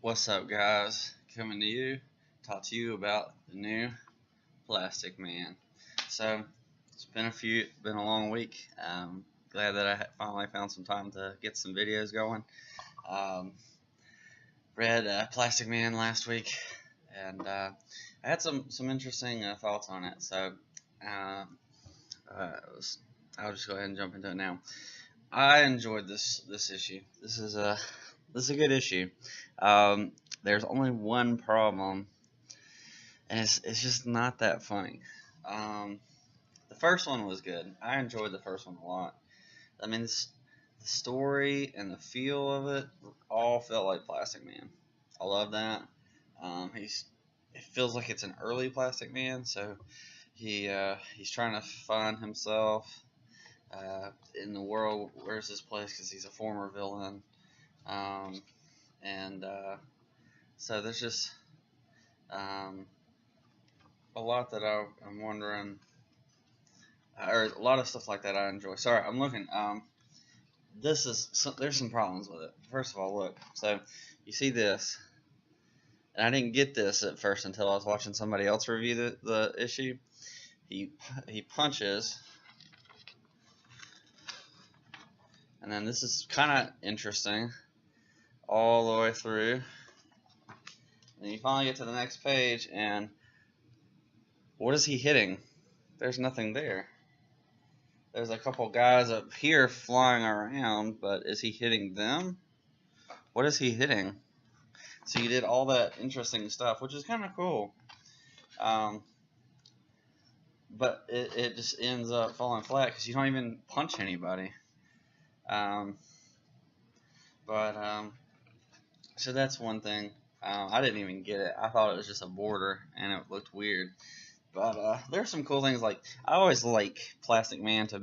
What's up, guys? Coming to you, talk to you about the new Plastic Man. So it's been a long week. Glad that I finally found some time to get some videos going. Um, read Plastic Man last week, and I had some interesting thoughts on it. So I'll just go ahead and jump into it now. I enjoyed this issue. This is a good issue. There's only one problem, and it's just not that funny. The first one was good. I enjoyed the first one a lot. I mean, the story and the feel of it all felt like Plastic Man. I love that. It feels like it's an early Plastic Man, so he's trying to find himself in the world. Where's his place? Because he's a former villain. So there's just a lot that I'm wondering, or a lot of stuff like that I enjoy. Sorry, I'm looking. There's some problems with it. First of all, look. So you see this, and I didn't get this at first until I was watching somebody else review the issue. He punches, and then this is kind of interesting all the way through. And you finally get to the next page, and what is he hitting? There's nothing there. There's a couple guys up here flying around, but is he hitting them? What is he hitting? So you did all that interesting stuff, which is kind of cool. But it just ends up falling flat because you don't even punch anybody. So that's one thing. I didn't even get it. I thought it was just a border, and it looked weird. But there's some cool things. Like, I always like Plastic Man to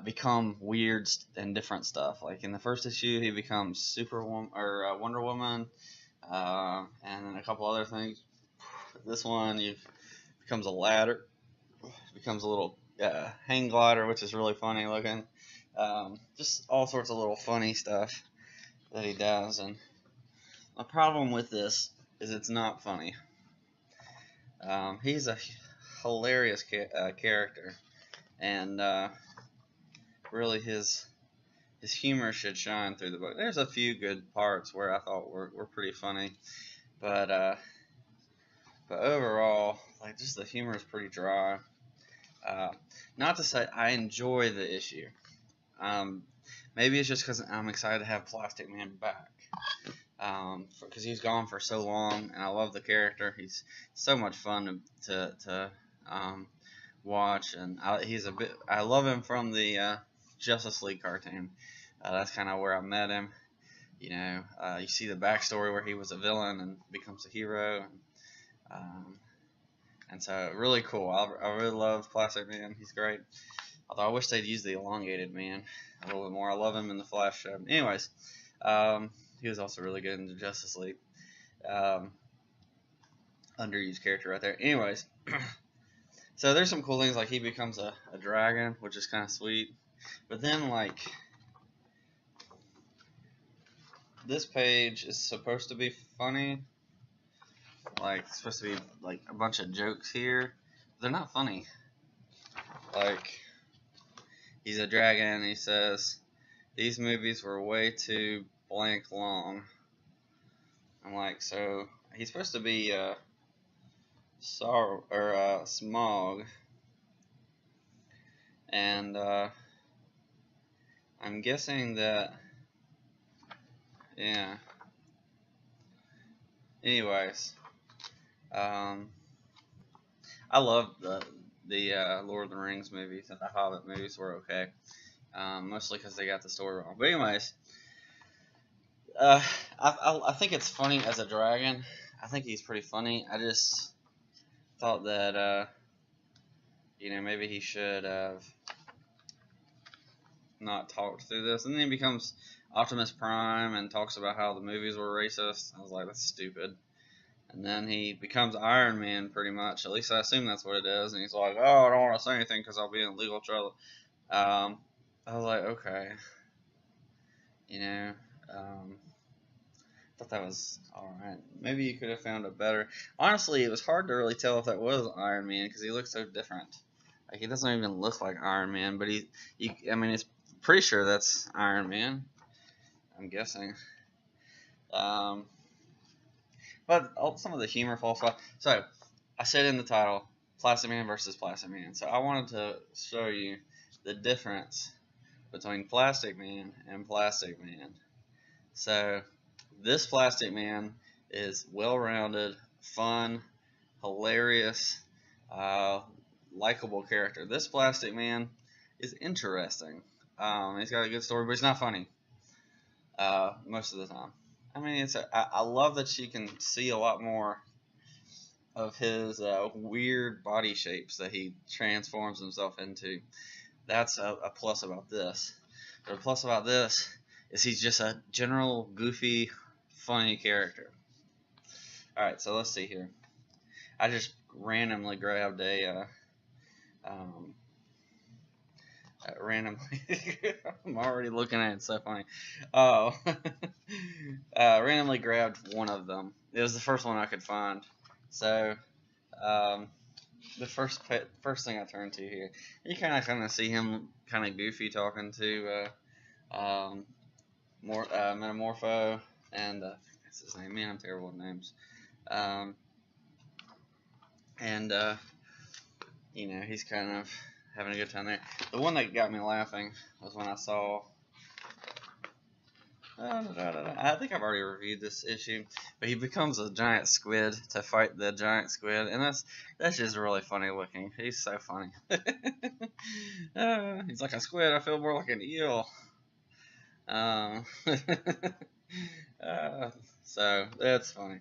become weird and different stuff. Like in the first issue, he becomes Superwoman or Wonder Woman, and then a couple other things. This one, he becomes a ladder, becomes a little hang glider, which is really funny looking. Just all sorts of little funny stuff that he does. And the problem with this is it's not funny. He's a hilarious character, and really his humor should shine through the book. There's a few good parts where I thought were pretty funny, but overall, like, just the humor is pretty dry. Not to say I enjoy the issue. Maybe it's just because I'm excited to have Plastic Man back. Because he's gone for so long, and I love the character. He's so much fun to watch, and I love him from the Justice League cartoon. That's kind of where I met him. You know, you see the backstory where he was a villain and becomes a hero, and so really cool. I really love Plastic Man. He's great. Although I wish they'd use the elongated man a little bit more. I love him in the Flash show. Anyways. He was also really good in the Justice League. Underused character right there. Anyways, so there's some cool things, like he becomes a dragon, which is kind of sweet. But then, like, this page is supposed to be funny. Like, it's supposed to be like a bunch of jokes here. They're not funny. Like, he's a dragon, and he says, "These movies were way too blank long." I'm like, so he's supposed to be Smog, and I'm guessing that, yeah. Anyways, I love the Lord of the Rings movies, and the Hobbit movies were okay, mostly because they got the story wrong. But anyways. I think it's funny as a dragon. I think he's pretty funny. I just thought that, maybe he should have not talked through this. And then he becomes Optimus Prime and talks about how the movies were racist. I was like, that's stupid. And then he becomes Iron Man, pretty much. At least I assume that's what it is. And he's like, oh, I don't want to say anything because I'll be in legal trouble. I was like, okay. thought that was alright. Maybe you could have found a better. Honestly, it was hard to really tell if that was Iron Man because he looked so different. Like he doesn't even look like Iron Man, but I mean, it's pretty sure that's Iron Man. I'm guessing. Um, but some of the humor falls off. So I said in the title, Plastic Man versus Plastic Man. So I wanted to show you the difference between Plastic Man and Plastic Man. So this Plastic Man is well-rounded, fun, hilarious, likable character. This Plastic Man is interesting. He's got a good story, but he's not funny most of the time. I mean, I love that you can see a lot more of his weird body shapes that he transforms himself into. That's a plus about this. But a plus about this is he's just a general goofy, funny character. Alright, so let's see here. I just randomly grabbed randomly. I'm already looking at it, it's so funny. Oh, randomly grabbed one of them. It was the first one I could find. So, the first thing I turned to here, you kind of see him kind of goofy talking to Metamorpho, and that's his name. Man, I'm terrible with names. And you know, he's kind of having a good time there. The one that got me laughing was when I saw. I think I've already reviewed this issue, but he becomes a giant squid to fight the giant squid, and that's just really funny looking. He's so funny. He's like a squid. I feel more like an eel. So that's funny.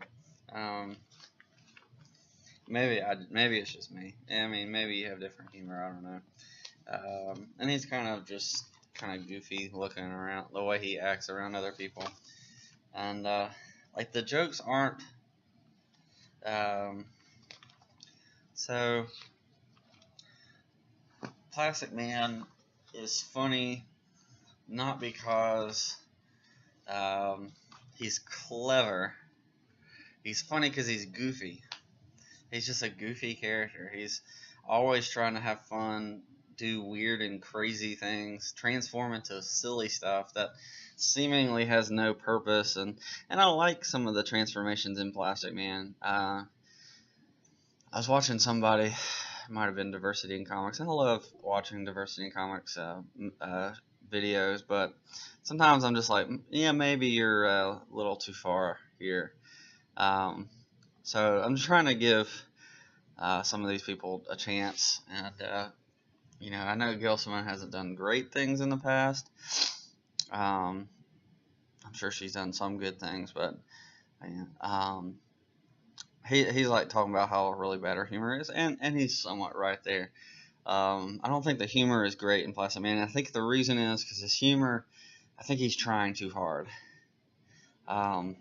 Maybe it's just me. I mean, maybe you have different humor. I don't know. And he's kind of goofy looking around the way he acts around other people, and like the jokes aren't. So Plastic Man is funny not because he's clever. He's funny because he's goofy. He's just a goofy character. He's always trying to have fun, do weird and crazy things, transform into silly stuff that seemingly has no purpose. And I like some of the transformations in Plastic Man. I was watching somebody, it might have been Diversity in Comics. I love watching Diversity in Comics videos, but sometimes I'm just like, yeah, maybe you're a little too far here. So I'm just trying to give some of these people a chance, and you know, I know Gail Simone hasn't done great things in the past. I'm sure she's done some good things, but he's like talking about how really bad her humor is, and he's somewhat right there. I don't think the humor is great in Plastic Man. I think the reason is because his humor, I think he's trying too hard. I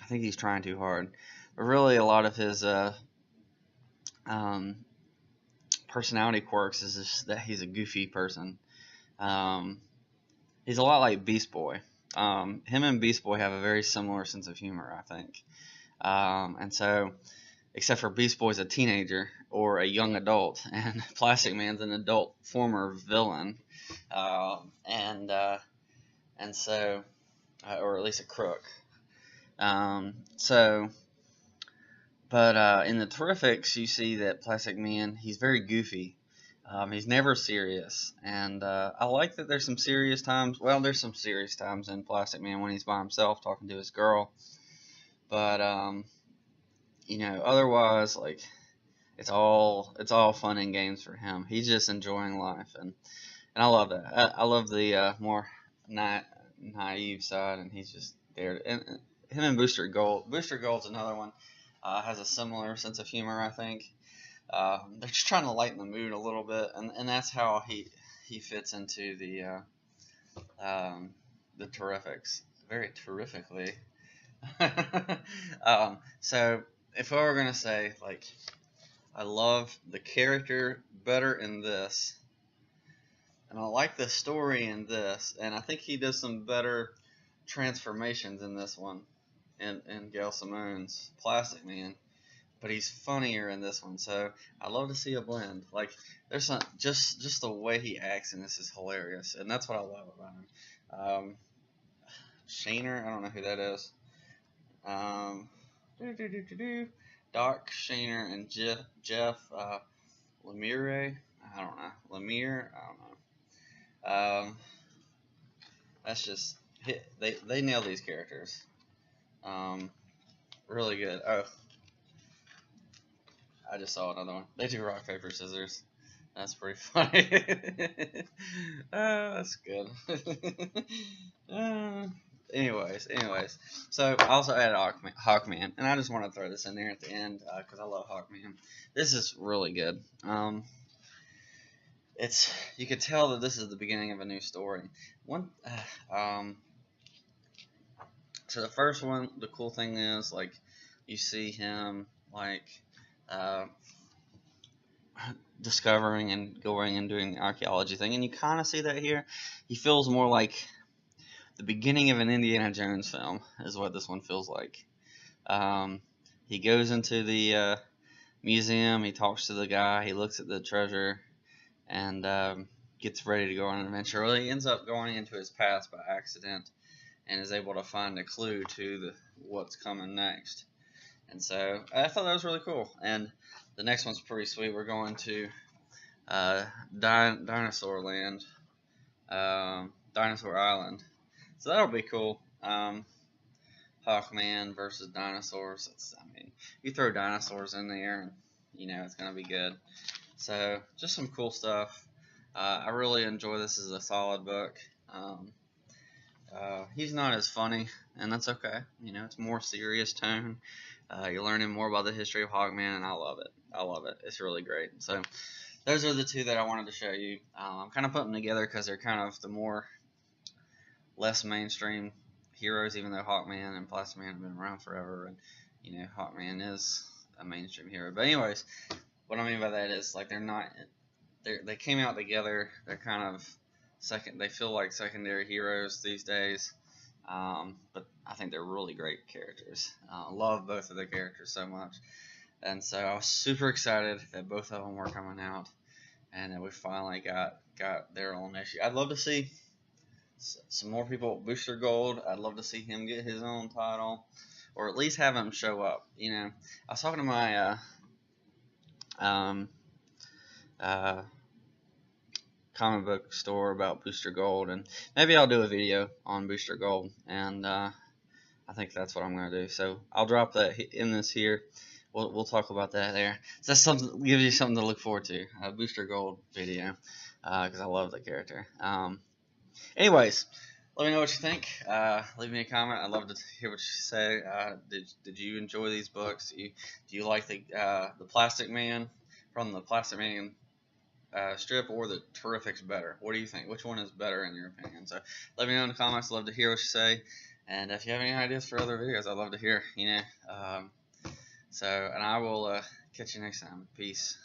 think he's trying too hard. But really, a lot of his personality quirks is just that he's a goofy person. He's a lot like Beast Boy. Him and Beast Boy have a very similar sense of humor, I think. And so, except for Beast Boy's a teenager or a young adult, and Plastic Man's an adult former villain, and so, or at least a crook. But in the Terrifics, you see that Plastic Man, he's very goofy. He's never serious, and I like that there's some serious times. Well, there's some serious times in Plastic Man when he's by himself talking to his girl. But you know, otherwise, like it's all fun and games for him. He's just enjoying life, and I love that. I love the more naive side, and he's just there. And him and Booster Gold. Booster Gold's another one. Has a similar sense of humor, I think. They're just trying to lighten the mood a little bit, and that's how he fits into the Terrifics very terrifically. So if I were gonna say, like, I love the character better in this, and I like the story in this, and I think he does some better transformations in this one. in Gail Simone's Plastic Man, but he's funnier in this one. So I love to see a blend. Like there's some just the way he acts in this is hilarious, and that's what I love about him. Shaner, I don't know who that is. Um, Doc Shaner and Jeff Lemire. I don't know. Lemire. I don't know. That's just they nail these characters. Really good. Oh, I just saw another one. They do rock paper scissors. That's pretty funny. Oh, that's good. uh, anyways. So I also added Hawkman, and I just want to throw this in there at the end because I love Hawkman. This is really good. It's you could tell that this is the beginning of a new story. So the first one, the cool thing is like you see him like discovering and going and doing the archaeology thing, and you kind of see that here. He feels more like the beginning of an Indiana Jones film is what this one feels like. He goes into the museum, he talks to the guy, he looks at the treasure, and gets ready to go on an adventure. Well, he ends up going into his past by accident and is able to find a clue to what's coming next. And so I thought that was really cool. And the next one's pretty sweet. We're going to Dinosaur Land, Dinosaur Island. So that'll be cool. Hawkman versus dinosaurs. You throw dinosaurs in there, and it's gonna be good. So just some cool stuff. I really enjoy this as a solid book. He's not as funny, and that's okay. It's more serious tone. You're learning more about the history of Hawkman, and I love it. It's really great. So those are the two that I wanted to show you. I'm kind of putting them together because they're kind of the less mainstream heroes, even though Hawkman and Plastic Man have been around forever, and Hawkman is a mainstream hero. But anyways, what I mean by that is like they came out together. They're kind of they feel like secondary heroes these days. But I think they're really great characters. I love both of the characters so much. And so I was super excited that both of them were coming out and that we finally got their own issue. I'd love to see some more people. Booster Gold, I'd love to see him get his own title or at least have him show up. I was talking to my comic book store about Booster Gold, and maybe I'll do a video on Booster Gold, and I think that's what I'm going to do. So I'll drop that in this here. We'll talk about that there. So that's something, gives you something to look forward to, a Booster Gold video, because I love the character. Anyways, let me know what you think. Leave me a comment. I'd love to hear what you say. Did you enjoy these books? Do you like the Plastic Man from the Plastic Man strip, or the Terrifics better? What do you think? Which one is better in your opinion? So let me know in the comments. I'd love to hear what you say. And if you have any ideas for other videos, I'd love to hear. And I will catch you next time. Peace.